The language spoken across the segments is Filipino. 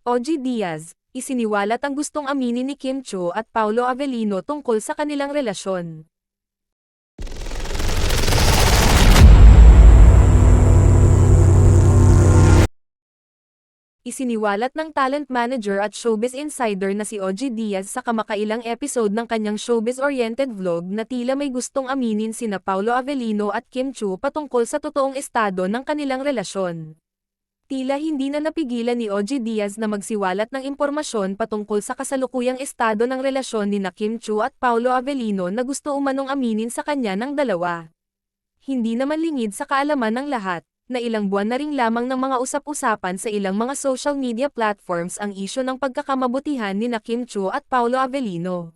OG Diaz, isiniwalat ang gustong aminin ni Kim Chiu at Paolo Avellino tungkol sa kanilang relasyon. Isiniwalat ng talent manager at showbiz insider na si OG Diaz sa kamakailang episode ng kanyang showbiz-oriented vlog na tila may gustong aminin sina Paolo Avellino at Kim Chiu patungkol sa totoong estado ng kanilang relasyon. Tila hindi na napigilan ni OG Diaz na magsiwalat ng impormasyon patungkol sa kasalukuyang estado ng relasyon ni Kim Chiu at Paolo Avellino na gusto umanong aminin sa kanya ng dalawa. Hindi naman lingid sa kaalaman ng lahat, na ilang buwan na ring lamang ng mga usap-usapan sa ilang mga social media platforms ang isyu ng pagkakamabutihan ni Kim Chiu at Paolo Avellino.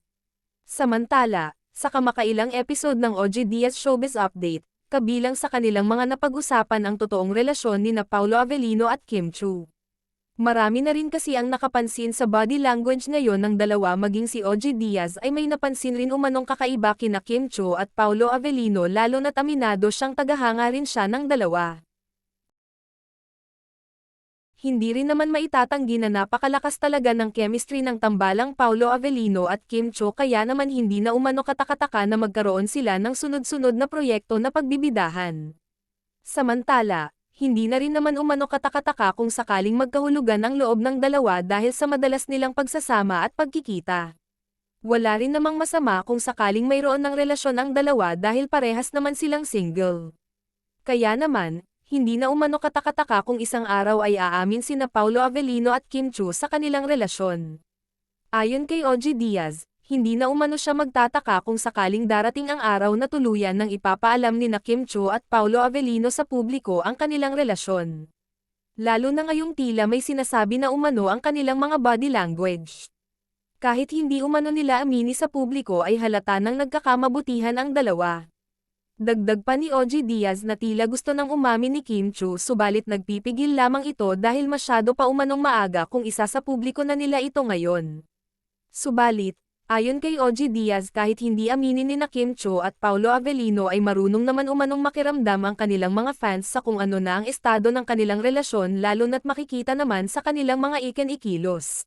Samantala, sa kamakailang episode ng OG Diaz Showbiz Update, kabilang sa kanilang mga napag-usapan ang totoong relasyon ni Paolo Avellino at Kim Chiu. Marami na rin kasi ang nakapansin sa body language ngayon ng dalawa, maging si OG Diaz ay may napansin rin umanong kakaiba kina Kim Chiu at Paolo Avellino, lalo na't aminado siyang tagahanga rin siya ng dalawa. Hindi rin naman maitatanggi na napakalakas talaga ng chemistry ng tambalang Paolo Avellino at Kim Chiu, kaya naman hindi na umano katakataka na magkaroon sila ng sunod-sunod na proyekto na pagbibidahan. Samantala, hindi na rin naman umano katakataka kung sakaling magkahulugan ang loob ng dalawa dahil sa madalas nilang pagsasama at pagkikita. Wala rin namang masama kung sakaling mayroon ng relasyon ang dalawa dahil parehas naman silang single. Kaya naman, hindi na umano katakataka kung isang araw ay aamin sina Paolo Avellino at Kim Chiu sa kanilang relasyon. Ayon kay OG Diaz, hindi na umano siya magtataka kung sakaling darating ang araw na tuluyan nang ipapaalam ni Kim Chiu at Paolo Avellino sa publiko ang kanilang relasyon. Lalo na ngayong tila may sinasabi na umano ang kanilang mga body language. Kahit hindi umano nila amini sa publiko ay halata nang nagkakamabutihan ang dalawa. Dagdag pa ni OG Diaz na tila gusto nang umamin ni Kim Chiu, subalit nagpipigil lamang ito dahil masyado pa umanong maaga kung isa sa publiko na nila ito ngayon. Subalit, ayon kay OG Diaz, kahit hindi aminin ni Kim Chiu at Paolo Avellino ay marunong naman umanong makiramdam ang kanilang mga fans sa kung ano na ang estado ng kanilang relasyon, lalo na't makikita naman sa kanilang mga ikilos.